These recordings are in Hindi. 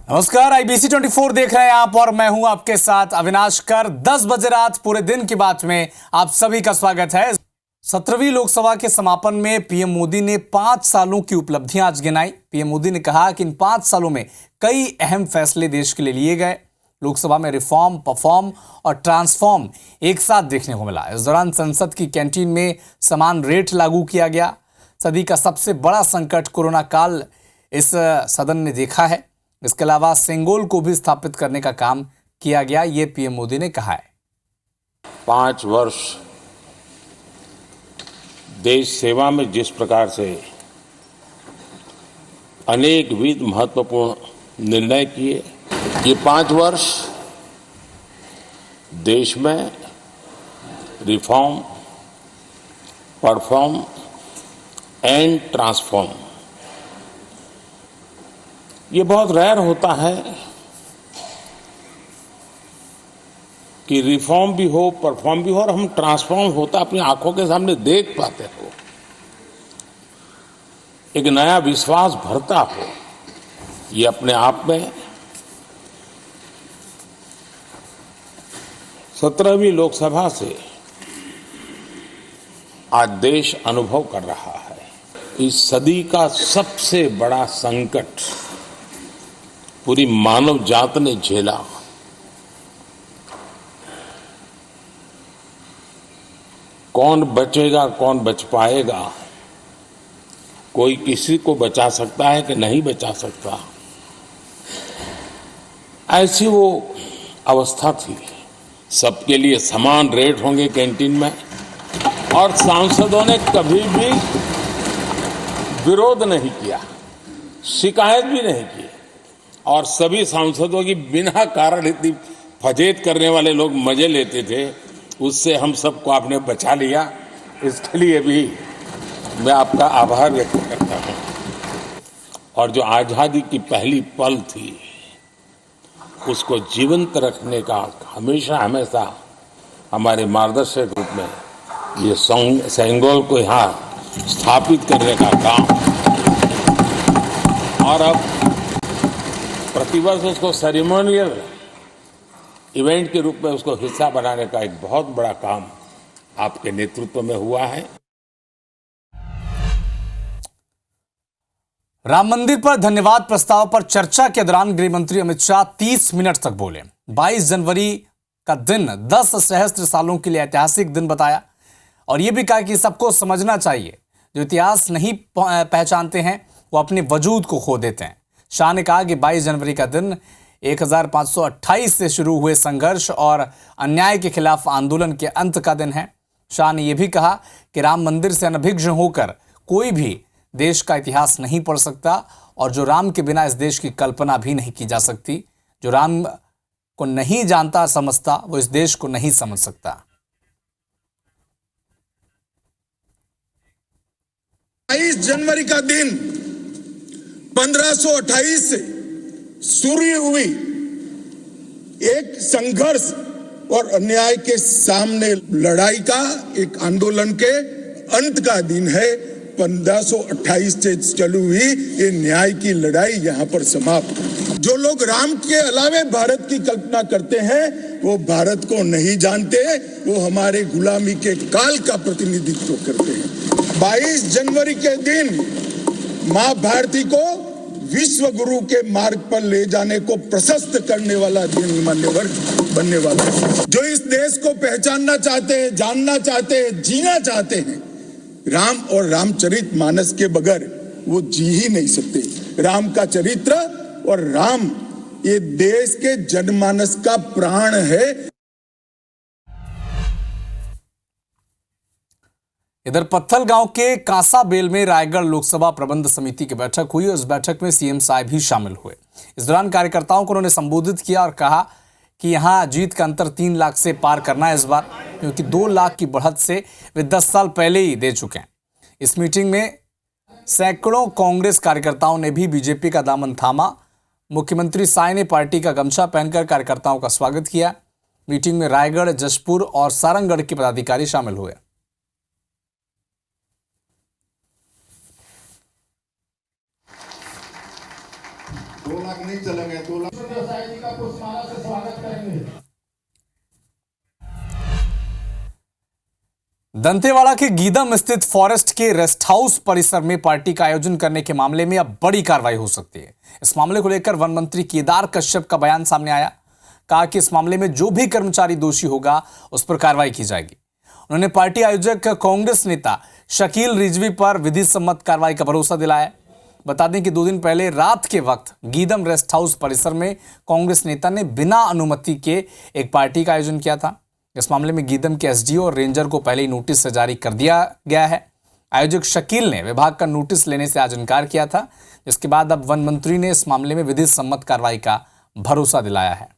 नमस्कार, IBC 24 देख रहे हैं आप और मैं हूं आपके साथ अविनाश कर। 10 बजे रात पूरे दिन की बात में आप सभी का स्वागत है। 17वीं लोकसभा के समापन में पीएम मोदी ने 5 सालों की उपलब्धियां आज गिनाई। पीएम मोदी ने कहा कि इन 5 सालों में कई अहम फैसले देश के लिए लिए गए। लोकसभा में रिफॉर्म, परफॉर्म और ट्रांसफॉर्म एक साथ देखने को मिला। इस दौरान संसद की कैंटीन में समान रेट लागू किया गया। सदी का सबसे बड़ा संकट कोरोना काल इस सदन ने देखा है। इसके अलावा सेंगोल को भी स्थापित करने का काम किया गया, ये पीएम मोदी ने कहा है। 5 वर्ष देश सेवा में जिस प्रकार से अनेकविध महत्वपूर्ण निर्णय किए, ये 5 वर्ष देश में रिफॉर्म, परफॉर्म एंड ट्रांसफॉर्म, ये बहुत रेयर होता है कि रिफॉर्म भी हो, परफॉर्म भी हो और हम ट्रांसफॉर्म होता अपनी आंखों के सामने देख पाते हो, एक नया विश्वास भरता हो। ये अपने आप में 17वीं लोकसभा से आज देश अनुभव कर रहा है। इस सदी का सबसे बड़ा संकट पूरी मानव जात ने झेला। कौन बचेगा, कौन बच पाएगा, कोई किसी को बचा सकता है कि नहीं बचा सकता, ऐसी वो अवस्था थी। सबके लिए समान रेट होंगे कैंटीन में, और सांसदों ने कभी भी विरोध नहीं किया, शिकायत भी नहीं की। और सभी सांसदों की बिना कारण इतनी फजेत करने वाले लोग मजे लेते थे, उससे हम सबको आपने बचा लिया। इसके लिए भी मैं आपका आभार व्यक्त करता हूं। और जो आजादी की पहली पल थी, उसको जीवंत रखने का हमेशा हमेशा हमारे मार्गदर्शक रूप में ये सेंगोल को यहाँ स्थापित करने का काम, और अब प्रतिवर्ष उसको सेरेमोनियल इवेंट के रूप में उसको हिस्सा बनाने का एक बहुत बड़ा काम आपके नेतृत्व में हुआ है। राम मंदिर पर धन्यवाद प्रस्ताव पर चर्चा के दौरान गृह मंत्री अमित शाह 30 मिनट तक बोले। 22 जनवरी का दिन 10 सहस्त्र सालों के लिए ऐतिहासिक दिन बताया और यह भी कहा कि सबको समझना चाहिए, जो इतिहास नहीं पहचानते हैं वो अपने वजूद को खो देते हैं। शाह ने कहा कि 22 जनवरी का दिन 1528 से शुरू हुए संघर्ष और अन्याय के खिलाफ आंदोलन के अंत का दिन है। शाह ने यह भी कहा कि राम मंदिर से अनभिज्ञ होकर कोई भी देश का इतिहास नहीं पढ़ सकता, और जो राम के बिना इस देश की कल्पना भी नहीं की जा सकती। जो राम को नहीं जानता समझता, वो इस देश को नहीं समझ सकता। 22 जनवरी का दिन 1528 से शुरू हुई एक संघर्ष और अन्याय के सामने लड़ाई का, एक आंदोलन के अंत का दिन है। 1528 से चली हुई ये न्याय की लड़ाई यहाँ पर समाप्त। जो लोग राम के अलावे भारत की कल्पना करते हैं, वो भारत को नहीं जानते, वो हमारे गुलामी के काल का प्रतिनिधित्व करते हैं। 22 जनवरी के दिन मां भारती को विश्व गुरु के मार्ग पर ले जाने को प्रशस्त करने वाला दिन मान्यवर बनने वाला है। जो इस देश को पहचानना चाहते हैं, जानना चाहते हैं, जीना चाहते हैं, राम और रामचरित मानस के बगैर वो जी ही नहीं सकते। राम का चरित्र और राम ये देश के जनमानस का प्राण है। इधर पत्थलगांव के कांसाबेल में रायगढ़ लोकसभा प्रबंध समिति की बैठक हुई और इस बैठक में सीएम साहब भी शामिल हुए। इस दौरान कार्यकर्ताओं को उन्होंने संबोधित किया और कहा कि यहां जीत का अंतर 3 लाख से पार करना है इस बार, क्योंकि 2 लाख की बढ़त से वे 10 साल पहले ही दे चुके हैं। इस मीटिंग में सैकड़ों कांग्रेस कार्यकर्ताओं ने भी बीजेपी का दामन थामा। मुख्यमंत्री साय ने पार्टी का गमछा पहनकर कार्यकर्ताओं का स्वागत किया। मीटिंग में रायगढ़, जशपुर और सारंगगढ़ के पदाधिकारी शामिल हुए। 2 लाख नहीं नहीं चलेंगे। 2 लाख देसाई जी का पुष्पमाला से स्वागत करेंगे। दंतेवाड़ा के गीदम स्थित फॉरेस्ट के रेस्ट हाउस परिसर में पार्टी का आयोजन करने के मामले में अब बड़ी कार्रवाई हो सकती है। इस मामले को लेकर वन मंत्री केदार कश्यप का बयान सामने आया। कहा कि इस मामले में जो भी कर्मचारी दोषी होगा उस पर कार्रवाई की जाएगी। उन्होंने पार्टी आयोजक कांग्रेस नेता शकील रिजवी पर विधि सम्मत कार्रवाई का भरोसा दिलाया। बता दें कि 2 दिन पहले रात के वक्त गीदम रेस्ट हाउस परिसर में कांग्रेस नेता ने बिना अनुमति के एक पार्टी का आयोजन किया था। इस मामले में गीदम के एसडीओ और रेंजर को पहले ही नोटिस जारी कर दिया गया है। आयोजक शकील ने विभाग का नोटिस लेने से आज इनकार किया था, जिसके बाद अब वन मंत्री ने इस मामले में विधि सम्मत कार्रवाई का भरोसा दिलाया है।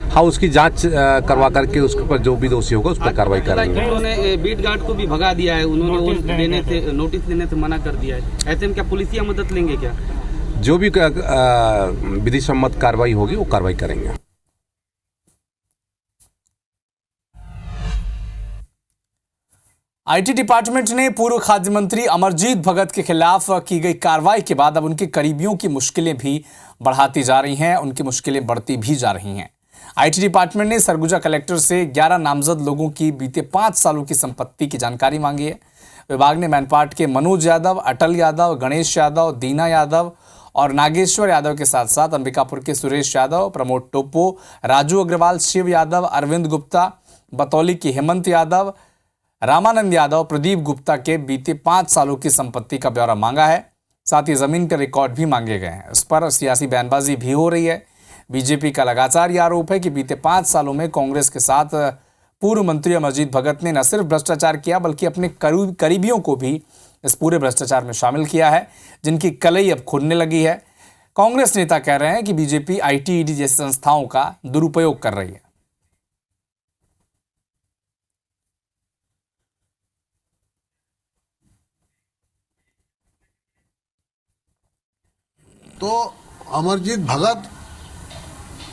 हाँ, उसकी जांच करवा करके उसके ऊपर जो भी दोषी होगा उस पर कार्रवाई करेंगे। उन्होंने बीट गार्ड को भी भगा दिया है, उन्होंने नोटिस देने से मना कर दिया है। ऐसे में क्या पुलिसिया मदद लेंगे क्या? जो भी विधि सम्मत कार्रवाई होगी वो कार्रवाई करेंगे। आईटी डिपार्टमेंट ने पूर्व खाद्य मंत्री अमरजीत भगत के खिलाफ की गई कार्रवाई के बाद अब उनके करीबियों की मुश्किलें भी बढ़ाती जा रही हैं, उनकी मुश्किलें बढ़ती भी जा रही हैं। आईटी डिपार्टमेंट ने सरगुजा कलेक्टर से 11 नामजद लोगों की बीते 5 सालों की संपत्ति की जानकारी मांगी है। विभाग ने मैनपाट के मनोज यादव, अटल यादव, गणेश यादव, दीना यादव और नागेश्वर यादव के साथ साथ अंबिकापुर के सुरेश यादव, प्रमोद टोप्पो, राजू अग्रवाल, शिव यादव, अरविंद गुप्ता, बतौली के हेमंत यादव, रामानंद यादव, प्रदीप गुप्ता के बीते 5 सालों की संपत्ति का ब्यौरा मांगा है। साथ ही जमीन के रिकॉर्ड भी मांगे गए हैं। इस पर सियासी बयानबाजी भी हो रही है। बीजेपी का लगातार यह आरोप है कि बीते 5 सालों में कांग्रेस के साथ पूर्व मंत्री अमरजीत भगत ने न सिर्फ भ्रष्टाचार किया बल्कि अपने करीबियों को भी इस पूरे भ्रष्टाचार में शामिल किया है, जिनकी कलई अब खुलने लगी है। कांग्रेस नेता कह रहे हैं कि बीजेपी आईटी, ईडी जैसी संस्थाओं का दुरुपयोग कर रही है। तो अमरजीत भगत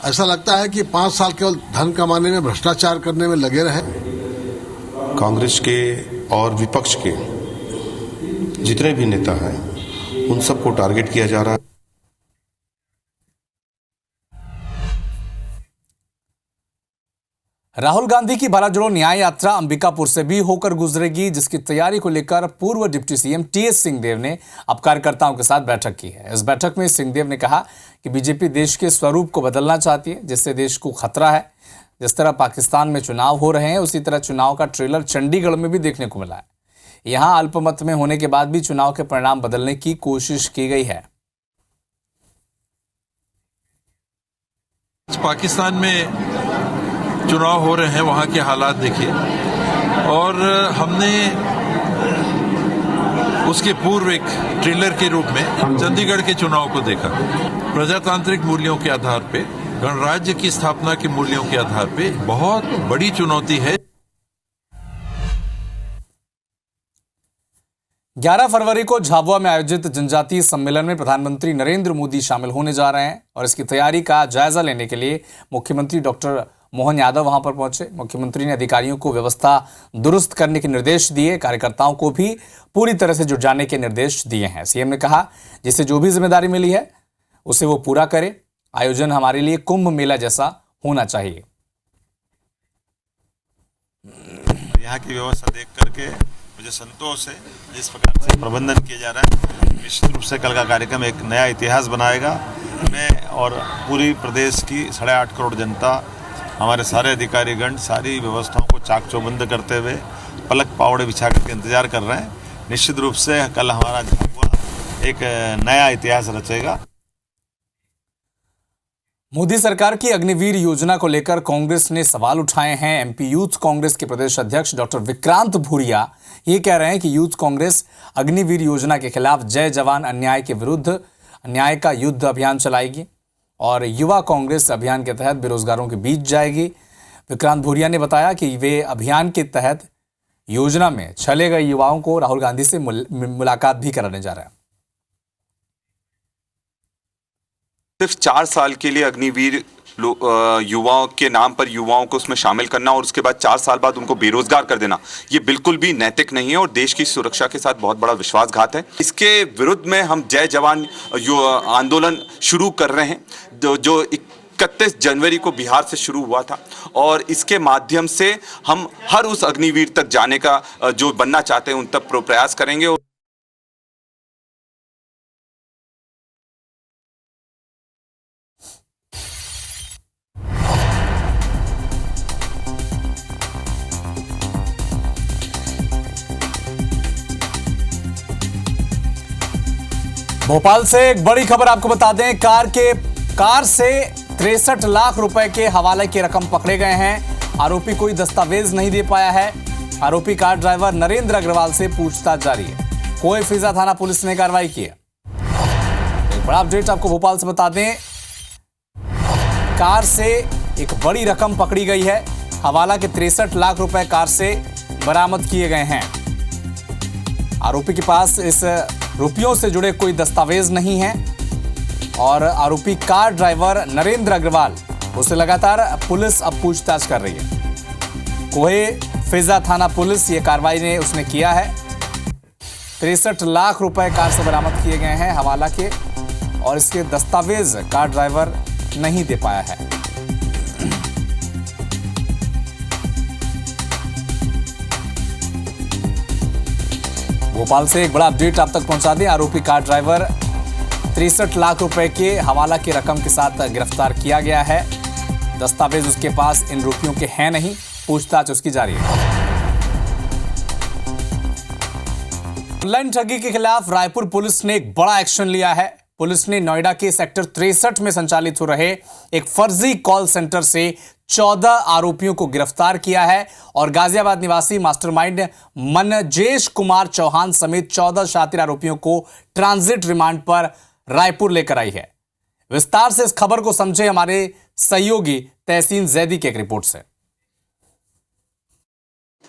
ऐसा लगता है कि 5 साल केवल धन कमाने में, भ्रष्टाचार करने में लगे रहे। कांग्रेस के और विपक्ष के जितने भी नेता हैं उन सबको टारगेट किया जा रहा है। राहुल गांधी की भारत जोड़ो न्याय यात्रा अंबिकापुर से भी होकर गुजरेगी, जिसकी तैयारी को लेकर पूर्व डिप्टी सीएम टीएस सिंहदेव ने अब कार्यकर्ताओं के साथ बैठक की है। इस बैठक में सिंहदेव ने कहा कि बीजेपी देश के स्वरूप को बदलना चाहती है, जिससे देश को खतरा है। जिस तरह पाकिस्तान में चुनाव हो रहे हैं उसी तरह चुनाव का ट्रेलर चंडीगढ़ में भी देखने को मिला है। यहां अल्पमत में होने के बाद भी चुनाव के परिणाम बदलने की कोशिश की गई है। पाकिस्तान में चुनाव हो रहे हैं, वहां के हालात देखिए, और हमने उसके पूर्व एक ट्रेलर के रूप में चंडीगढ़ के चुनाव को देखा। प्रजातांत्रिक मूल्यों के आधार पे, गणराज्य की स्थापना के मूल्यों के आधार पे बहुत बड़ी चुनौती है। 11 फरवरी को झाबुआ में आयोजित जनजातीय सम्मेलन में प्रधानमंत्री नरेंद्र मोदी शामिल होने जा रहे हैं और इसकी तैयारी का जायजा लेने के लिए मुख्यमंत्री डॉक्टर मोहन यादव वहां पर पहुंचे। मुख्यमंत्री ने अधिकारियों को व्यवस्था दुरुस्त करने के निर्देश दिए, कार्यकर्ताओं को भी पूरी तरह से जुट जाने के निर्देश दिए हैं। सीएम ने कहा जिसे जो भी जिम्मेदारी मिली है उसे वो पूरा करे। आयोजन हमारे लिए कुंभ मेला जैसा होना चाहिए। यहाँ की व्यवस्था देख करके मुझे संतोष है, जिस प्रकार से प्रबंधन किया जा रहा है। निश्चित रूप से कल का कार्यक्रम एक नया इतिहास बनाएगा। मैं और पूरी प्रदेश की 8.5 करोड़ जनता, हमारे सारे अधिकारीगण सारी व्यवस्थाओं को चाक चौबंद करते हुए पलक पावड़े बिछा करके इंतजार कर रहे हैं। निश्चित रूप से कल हमारा झाबुआ एक नया इतिहास रचेगा। मोदी सरकार की अग्निवीर योजना को लेकर कांग्रेस ने सवाल उठाए हैं। एमपी यूथ कांग्रेस के प्रदेश अध्यक्ष डॉक्टर विक्रांत भूरिया ये कह रहे हैं कि यूथ कांग्रेस अग्निवीर योजना के खिलाफ जय जवान अन्याय के विरुद्ध अन्याय का युद्ध अभियान चलाएगी और युवा कांग्रेस अभियान के तहत बेरोजगारों के बीच जाएगी। विक्रांत भूरिया ने बताया कि वे अभियान के तहत योजना में छले गए युवाओं को राहुल गांधी से मुलाकात भी कराने जा रहे हैं। सिर्फ 4 साल के लिए अग्निवीर युवाओं के नाम पर युवाओं को उसमें शामिल करना और उसके बाद 4 साल बाद उनको बेरोजगार कर देना, ये बिल्कुल भी नैतिक नहीं है और देश की सुरक्षा के साथ बहुत बड़ा विश्वासघात है। इसके विरुद्ध में हम जय जवान आंदोलन शुरू कर रहे हैं, जो 31 जनवरी को बिहार से शुरू हुआ था और इसके माध्यम से हम हर उस अग्निवीर तक जाने का जो बनना चाहते हैं उन तक प्रयास करेंगे। भोपाल से एक बड़ी खबर आपको बता दें, कार से 63 लाख रुपए के हवाले की रकम पकड़े गए हैं। आरोपी कोई दस्तावेज नहीं दे पाया है। आरोपी कार ड्राइवर नरेंद्र अग्रवाल से पूछताछ जारी है। कोई फिजा थाना पुलिस ने कार्रवाई की है। एक बड़ा अपडेट आपको भोपाल से बता दें, कार से एक बड़ी रकम पकड़ी गई है। हवाला के 63 लाख रुपए कार से बरामद किए गए हैं। आरोपी के पास इस रुपयों से जुड़े कोई दस्तावेज नहीं है और आरोपी कार ड्राइवर नरेंद्र अग्रवाल, उसे लगातार पुलिस अब पूछताछ कर रही है। कोहे फिजा थाना पुलिस ये कार्रवाई ने उसने किया है। 63 लाख रुपए कार से बरामद किए गए हैं हवाला के और इसके दस्तावेज कार ड्राइवर नहीं दे पाया है। भोपाल से एक बड़ा अपडेट आप तक पहुंचा दें, आरोपी कार ड्राइवर 63 लाख रुपए के हवाला की रकम के साथ गिरफ्तार किया गया है। दस्तावेज उसके पास इन रुपयों के हैं नहीं, पूछताछ उसकी जारी है। ऑनलाइन ठगी के खिलाफ रायपुर पुलिस ने एक बड़ा एक्शन लिया है। पुलिस ने नोएडा के सेक्टर 63 में संचालित हो रहे एक फर्जी कॉल सेंटर से 14 आरोपियों को गिरफ्तार किया है और गाजियाबाद निवासी मास्टरमाइंड मनजेश कुमार चौहान समेत 14 शातिर आरोपियों को ट्रांजिट रिमांड पर रायपुर लेकर आई है। विस्तार से इस खबर को समझे हमारे सहयोगी तहसीन जैदी की एक रिपोर्ट से।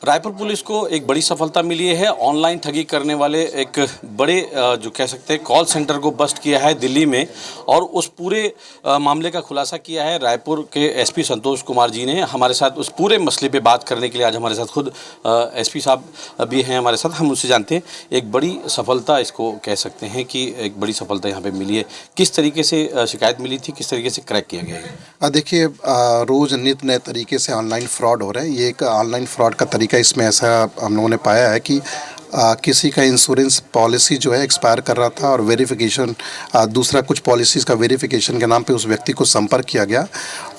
रायपुर पुलिस को एक बड़ी सफलता मिली है। ऑनलाइन ठगी करने वाले एक बड़े जो कह सकते हैं कॉल सेंटर को बस्ट किया है दिल्ली में और उस पूरे मामले का खुलासा किया है रायपुर के एसपी संतोष कुमार जी ने। हमारे साथ उस पूरे मसले पे बात करने के लिए आज हमारे साथ खुद एसपी साहब भी हैं हमारे साथ। हम उनसे जानते हैं एक बड़ी सफलता इसको कह सकते हैं कि एक बड़ी सफलता यहाँ पे मिली है। किस तरीके से शिकायत मिली थी, किस तरीके से क्रैक किया गया है? देखिए, रोज़ नित नए तरीके से ऑनलाइन फ्रॉड हो रहे हैं। ये एक ऑनलाइन फ्रॉड का तरीका इसमें ऐसा हम लोगों ने पाया है कि किसी का इंश्योरेंस पॉलिसी जो है एक्सपायर कर रहा था और वेरिफिकेशन दूसरा कुछ पॉलिसीज़ का वेरिफिकेशन के नाम पे उस व्यक्ति को संपर्क किया गया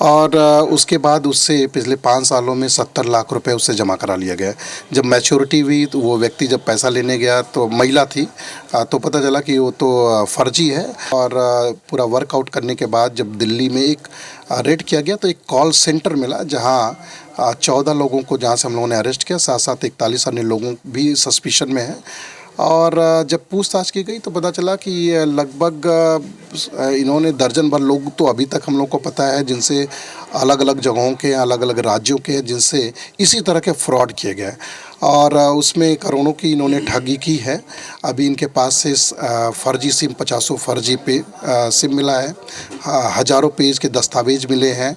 और उसके बाद उससे पिछले 5 सालों में 70 लाख रुपए उससे जमा करा लिया गया। जब मैच्योरिटी हुई तो वो व्यक्ति जब पैसा लेने गया तो महिला थी, तो पता चला कि वो तो फर्जी है और पूरा वर्कआउट करने के बाद जब दिल्ली में एक रेड किया गया तो एक कॉल सेंटर मिला जहाँ 14 लोगों को जहाँ से हम लोगों ने अरेस्ट किया, साथ साथ 41 अन्य लोगों भी सस्पिशन में है। और जब पूछताछ की गई तो पता चला कि लगभग इन्होंने दर्जन भर लोग तो अभी तक हम लोग को पता है जिनसे अलग अलग जगहों के अलग अलग राज्यों के जिनसे इसी तरह के फ्रॉड किए गए और उसमें करोड़ों की इन्होंने ठगी की है। अभी इनके पास से फर्जी सिम 50 फर्जी सिम मिला है, हज़ारों पेज के दस्तावेज मिले हैं।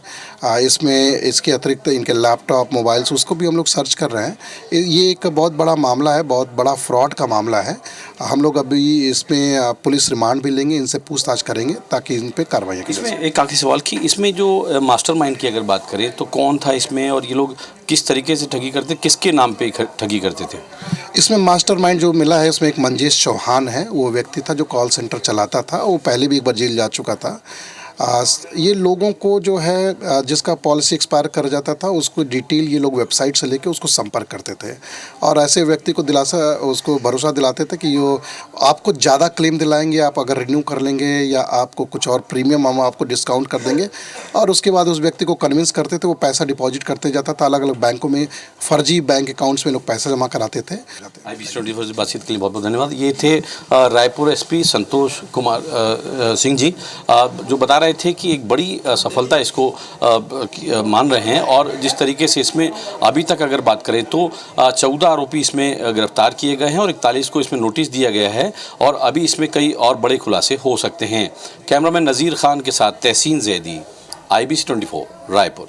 इसमें इसके अतिरिक्त इनके लैपटॉप मोबाइल्स उसको भी हम लोग सर्च कर रहे हैं। ये एक बहुत बड़ा मामला है, बहुत बड़ा फ्रॉड का मामला है। हम लोग अभी इसमें पुलिस रिमांड भी लेंगे, इनसे पूछताछ करेंगे ताकि इन पे कार्रवाई की जाए। इसमें एक आखिरी सवाल कि इसमें जो मास्टरमाइंड की अगर बात करें तो कौन था इसमें और ये लोग किस तरीके से ठगी करते, किसके नाम पे ठगी करते थे? इसमें मास्टरमाइंड जो मिला है इसमें एक मनजेश चौहान है, वो व्यक्ति था जो कॉल सेंटर चलाता था। वो पहले भी एक बार जेल जा चुका था। ये लोगों को जो है जिसका पॉलिसी एक्सपायर कर जाता था उसको डिटेल ये लोग वेबसाइट से लेके उसको संपर्क करते थे और ऐसे व्यक्ति को उसको भरोसा दिलाते थे कि ये आपको ज़्यादा क्लेम दिलाएंगे, आप अगर रिन्यू कर लेंगे या आपको कुछ और प्रीमियम हम आपको डिस्काउंट कर देंगे। और उसके बाद उस व्यक्ति को कन्विंस करते थे, वो पैसा डिपॉजिट करते जाता था। अलग अलग बैंकों में फर्जी बैंक अकाउंट्स में लोग पैसा जमा कराते थे। IB24 बातचीत के लिए बहुत बहुत धन्यवाद। ये थे रायपुर एसपी संतोष कुमार सिंह जी जो बता रहे थे कि एक बड़ी सफलता इसको मान रहे हैं और जिस तरीके से इसमें अभी तक अगर बात करें तो 14 आरोपी इसमें गिरफ्तार किए गए हैं और 41 को इसमें नोटिस दिया गया है और अभी इसमें कई और बड़े खुलासे हो सकते हैं। कैमरामैन नज़ीर खान के साथ तहसीन जैदी, IBC 24 रायपुर।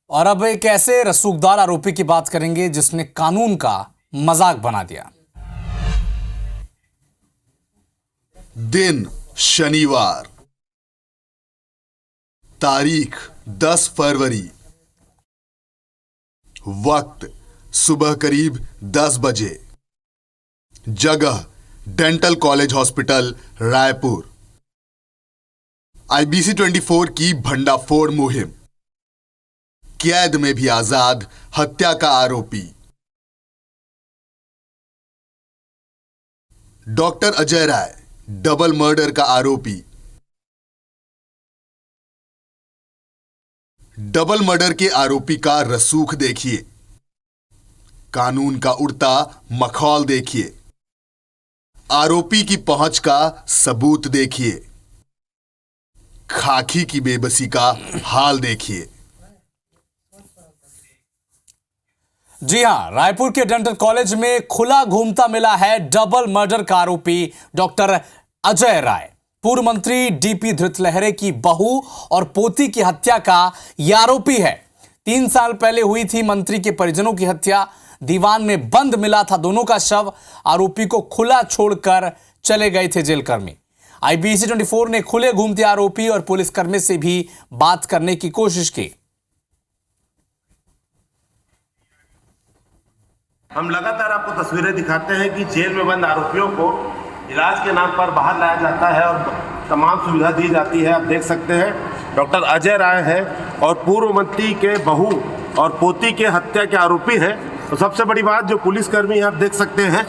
और अब एक ऐसे रसूखदार आरोपी की बात करेंगे जिसने कानून का मजाक बना दिया। दिन शनिवार, तारीख 10 फरवरी, वक्त सुबह करीब 10 बजे, जगह dental college hospital Raipur. IBC 24 की भंडाफोड़ मुहिम, कैद में भी आजाद हत्या का आरोपी। Doctor Ajay Rai double murder का आरोपी। डबल मर्डर के आरोपी का रसूख देखिए, कानून का उड़ता मखौल देखिए, आरोपी की पहुंच का सबूत देखिए, खाकी की बेबसी का हाल देखिए। जी हां, रायपुर के डेंटल कॉलेज में खुला घूमता मिला है डबल मर्डर का आरोपी डॉक्टर अजय राय। पूर्व मंत्री डीपी धृतलहरे की बहू और पोती की हत्या का यह आरोपी है। 3 साल पहले हुई थी मंत्री के परिजनों की हत्या। दीवान में बंद मिला था दोनों का शव। आरोपी को खुला छोड़कर चले गए थे जेलकर्मी। IBC 24 ने खुले घूमते आरोपी और पुलिसकर्मी से भी बात करने की कोशिश की। हम लगातार आपको तस्वीरें दिखाते हैं कि जेल में बंद आरोपियों को इलाज के नाम पर बाहर लाया जाता है और तमाम सुविधा दी जाती है। आप देख सकते हैं डॉक्टर अजय राय है और पूर्व मंत्री के बहू और पोती के हत्या के आरोपी हैं। तो सबसे बड़ी बात, जो पुलिसकर्मी आप देख सकते हैं,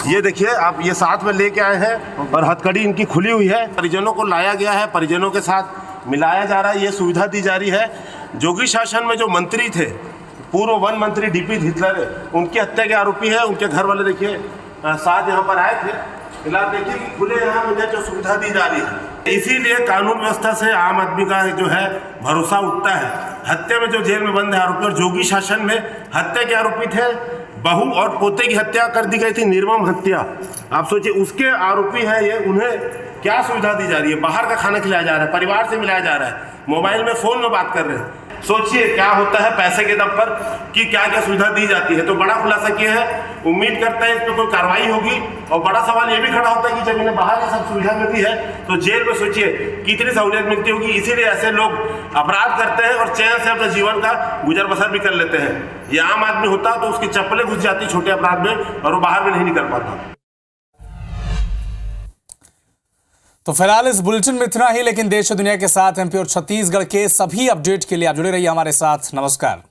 ये देखिए आप, ये साथ में लेके आए हैं और हथकड़ी इनकी खुली हुई है। परिजनों को लाया गया है, परिजनों के साथ मिलाया जा रहा है, ये सुविधा दी जा रही है। जोगी शासन में जो मंत्री थे, पूर्व वन मंत्री डीपी धृतलहरे, उनकी हत्या के आरोपी है। उनके घर वाले देखिए साथ यहाँ पर आए थे। फिलहाल देखिए कि खुले यहाँ मुझे जो सुविधा दी जा रही है, इसीलिए कानून व्यवस्था से आम आदमी का जो है भरोसा उठता है। हत्या में जो जेल में बंद है आरोपी, और जोगी शासन में हत्या के आरोपी थे, बहू और पोते की हत्या कर दी गई थी, निर्मम हत्या। आप सोचिए, उसके आरोपी है ये, उन्हें क्या सुविधा दी जा रही है? बाहर का खाना खिलाया जा रहा है, परिवार से मिलाया जा रहा है, मोबाइल में फोन में बात कर रहे हैं। सोचिए क्या होता है पैसे के दम पर कि क्या क्या सुविधा दी जाती है। तो बड़ा खुलासा किया है, उम्मीद करते हैं इस पर कोई कार्रवाई होगी। और बड़ा सवाल ये भी खड़ा होता है कि जब इन्हें बाहर ये सब सुविधा मिलती है तो जेल में सोचिए कितनी सहूलियत मिलती होगी। इसीलिए ऐसे लोग अपराध करते हैं और चैन से अपने जीवन का गुजर बसर भी कर लेते हैं। ये आम आदमी होता तो उसकी चप्पलें घुस जाती छोटे अपराध में और वो बाहर भी नहीं निकल पाता। तो फिलहाल इस बुलेटिन में इतना ही, लेकिन देश और दुनिया के साथ MP और छत्तीसगढ़ के सभी अपडेट के लिए आप जुड़े रहिए हमारे साथ। नमस्कार।